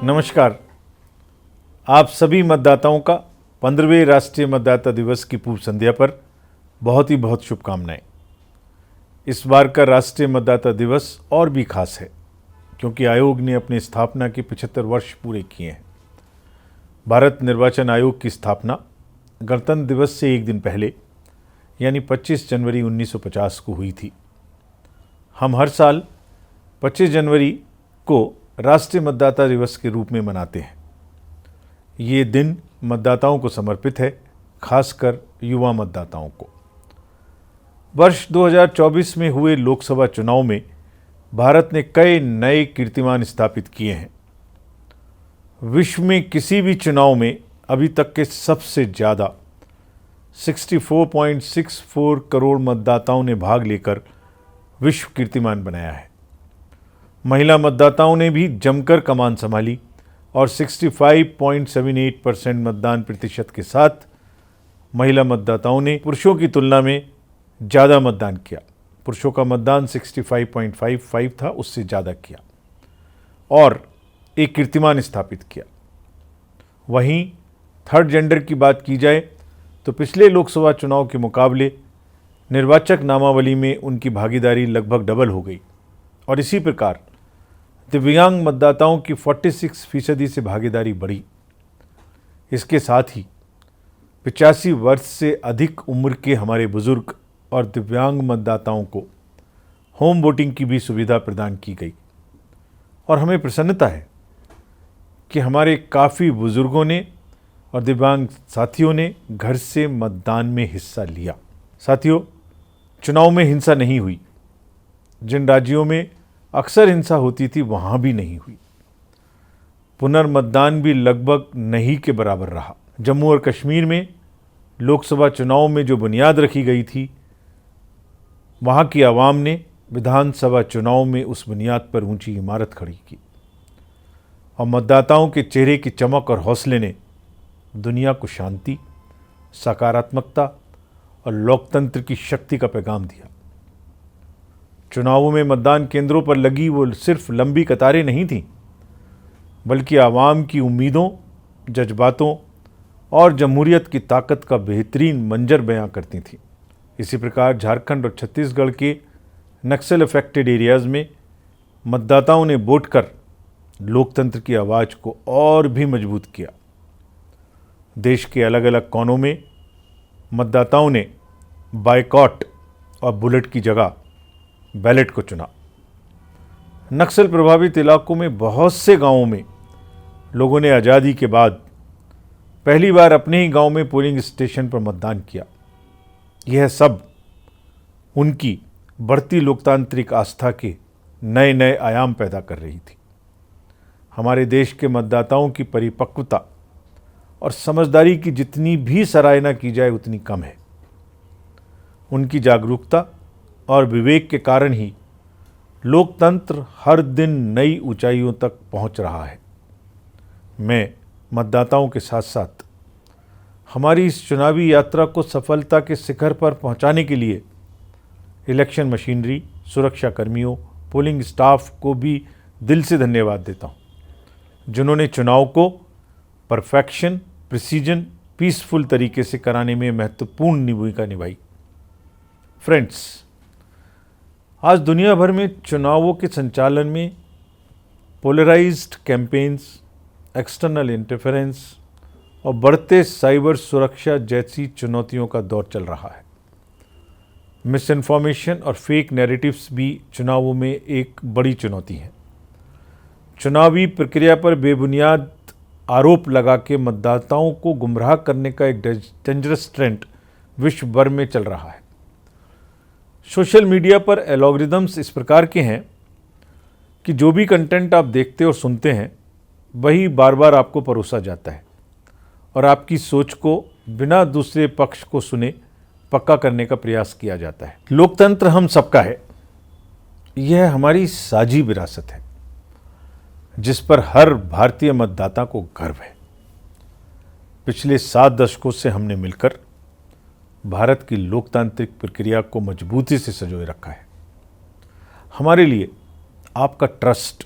नमस्कार। आप सभी मतदाताओं का 15वें राष्ट्रीय मतदाता दिवस की पूर्व संध्या पर बहुत शुभकामनाएं। इस बार का राष्ट्रीय मतदाता दिवस और भी खास है क्योंकि आयोग ने अपनी स्थापना के 75 वर्ष पूरे किए हैं। भारत निर्वाचन आयोग की स्थापना गणतंत्र दिवस से एक दिन पहले यानी 25 जनवरी 1950 को हुई थी। हम हर साल 25 जनवरी को राष्ट्रीय मतदाता दिवस के रूप में मनाते हैं। ये दिन मतदाताओं को समर्पित है, खासकर युवा मतदाताओं को। वर्ष 2024 में हुए लोकसभा चुनाव में भारत ने कई नए कीर्तिमान स्थापित किए हैं। विश्व में किसी भी चुनाव में अभी तक के सबसे ज़्यादा 64.64 करोड़ मतदाताओं ने भाग लेकर विश्व कीर्तिमान बनाया है। महिला मतदाताओं ने भी जमकर कमान संभाली और 65.78% मतदान प्रतिशत के साथ महिला मतदाताओं ने पुरुषों की तुलना में ज़्यादा मतदान किया। पुरुषों का मतदान 65.55 था, उससे ज़्यादा किया और एक कीर्तिमान स्थापित किया। वहीं थर्ड जेंडर की बात की जाए तो पिछले लोकसभा चुनाव के मुकाबले निर्वाचक नामावली में उनकी भागीदारी लगभग डबल हो गई और इसी प्रकार दिव्यांग मतदाताओं की 46% से भागीदारी बढ़ी। इसके साथ ही 85 वर्ष से अधिक उम्र के हमारे बुजुर्ग और दिव्यांग मतदाताओं को होम वोटिंग की भी सुविधा प्रदान की गई और हमें प्रसन्नता है कि हमारे काफ़ी बुजुर्गों ने और दिव्यांग साथियों ने घर से मतदान में हिस्सा लिया। साथियों, चुनाव में हिंसा नहीं हुई। जिन राज्यों में अक्सर हिंसा होती थी वहाँ भी नहीं हुई। पुनर्मतदान भी लगभग नहीं के बराबर रहा। जम्मू और कश्मीर में लोकसभा चुनाव में जो बुनियाद रखी गई थी, वहाँ की आवाम ने विधानसभा चुनाव में उस बुनियाद पर ऊंची इमारत खड़ी की और मतदाताओं के चेहरे की चमक और हौसले ने दुनिया को शांति, सकारात्मकता और लोकतंत्र की शक्ति का पैगाम दिया। चुनावों में मतदान केंद्रों पर लगी वो सिर्फ लंबी कतारें नहीं थीं, बल्कि आवाम की उम्मीदों, जज्बातों और जमहूरियत की ताकत का बेहतरीन मंजर बयां करती थीं। इसी प्रकार झारखंड और छत्तीसगढ़ के नक्सल अफेक्टेड एरियाज़ में मतदाताओं ने वोट कर लोकतंत्र की आवाज़ को और भी मजबूत किया। देश के अलग अलग कोनों में मतदाताओं ने बायकॉट और बुलेट की जगह बैलेट को चुना। नक्सल प्रभावित इलाकों में बहुत से गांवों में लोगों ने आज़ादी के बाद पहली बार अपने ही गांव में पोलिंग स्टेशन पर मतदान किया। यह सब उनकी बढ़ती लोकतांत्रिक आस्था के नए नए आयाम पैदा कर रही थी। हमारे देश के मतदाताओं की परिपक्वता और समझदारी की जितनी भी सराहना की जाए उतनी कम है। उनकी जागरूकता और विवेक के कारण ही लोकतंत्र हर दिन नई ऊंचाइयों तक पहुंच रहा है। मैं मतदाताओं के साथ साथ हमारी इस चुनावी यात्रा को सफलता के शिखर पर पहुंचाने के लिए इलेक्शन मशीनरी, सुरक्षा कर्मियों, पोलिंग स्टाफ को भी दिल से धन्यवाद देता हूं, जिन्होंने चुनाव को परफेक्शन, प्रिसीजन, पीसफुल तरीके से कराने में महत्वपूर्ण भूमिका निभाई। फ्रेंड्स, आज दुनिया भर में चुनावों के संचालन में पोलराइज्ड कैंपेन्स, एक्सटर्नल इंटरफेरेंस और बढ़ते साइबर सुरक्षा जैसी चुनौतियों का दौर चल रहा है। मिस इन्फॉर्मेशन और फेक नैरेटिव्स भी चुनावों में एक बड़ी चुनौती है। चुनावी प्रक्रिया पर बेबुनियाद आरोप लगा के मतदाताओं को गुमराह करने का एक डेंजरस ट्रेंड विश्व भर में चल रहा है। सोशल मीडिया पर एल्गोरिदम्स इस प्रकार के हैं कि जो भी कंटेंट आप देखते और सुनते हैं वही बार बार आपको परोसा जाता है और आपकी सोच को बिना दूसरे पक्ष को सुने पक्का करने का प्रयास किया जाता है। लोकतंत्र हम सबका है। यह हमारी साझी विरासत है जिस पर हर भारतीय मतदाता को गर्व है। पिछले 7 दशकों से हमने मिलकर भारत की लोकतांत्रिक प्रक्रिया को मजबूती से संजोए रखा है। हमारे लिए आपका ट्रस्ट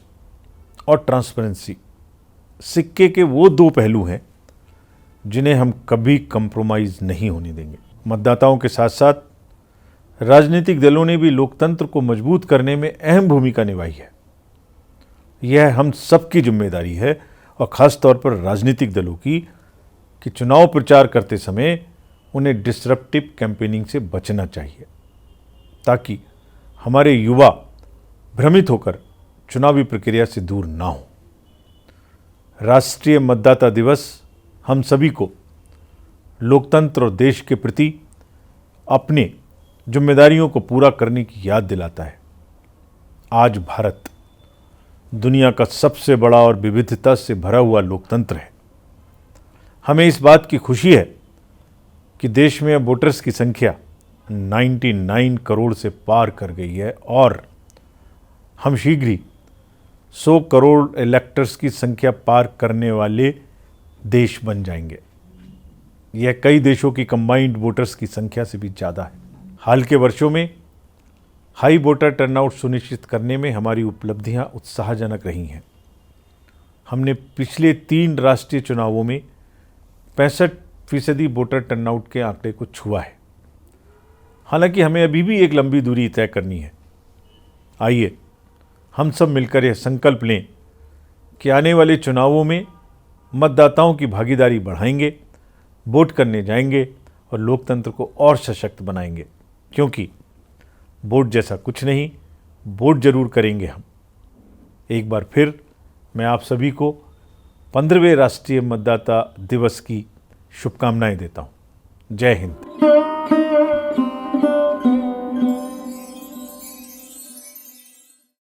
और ट्रांसपेरेंसी सिक्के के वो दो पहलू हैं जिन्हें हम कभी कंप्रोमाइज़ नहीं होने देंगे। मतदाताओं के साथ साथ राजनीतिक दलों ने भी लोकतंत्र को मजबूत करने में अहम भूमिका निभाई है। यह हम सबकी जिम्मेदारी है और ख़ास तौर पर राजनीतिक दलों की कि चुनाव प्रचार करते समय उन्हें डिसरप्टिव कैंपेनिंग से बचना चाहिए ताकि हमारे युवा भ्रमित होकर चुनावी प्रक्रिया से दूर ना हो। राष्ट्रीय मतदाता दिवस हम सभी को लोकतंत्र और देश के प्रति अपने जिम्मेदारियों को पूरा करने की याद दिलाता है। आज भारत दुनिया का सबसे बड़ा और विविधता से भरा हुआ लोकतंत्र है। हमें इस बात की खुशी है कि देश में अब वोटर्स की संख्या 99 करोड़ से पार कर गई है और हम शीघ्र ही 100 करोड़ इलेक्टर्स की संख्या पार करने वाले देश बन जाएंगे। यह कई देशों की कंबाइंड वोटर्स की संख्या से भी ज़्यादा है। हाल के वर्षों में हाई वोटर टर्नआउट सुनिश्चित करने में हमारी उपलब्धियां उत्साहजनक रही हैं। हमने पिछले 3 राष्ट्रीय चुनावों में 65% वोटर टर्नआउट के आंकड़े को छुआ है। हालांकि हमें अभी भी एक लंबी दूरी तय करनी है। आइए हम सब मिलकर यह संकल्प लें कि आने वाले चुनावों में मतदाताओं की भागीदारी बढ़ाएंगे, वोट करने जाएंगे और लोकतंत्र को और सशक्त बनाएंगे, क्योंकि वोट जैसा कुछ नहीं, वोट जरूर करेंगे हम। एक बार फिर मैं आप सभी को 15वें राष्ट्रीय मतदाता दिवस की शुभकामनाएं देता हूं। जय हिंद।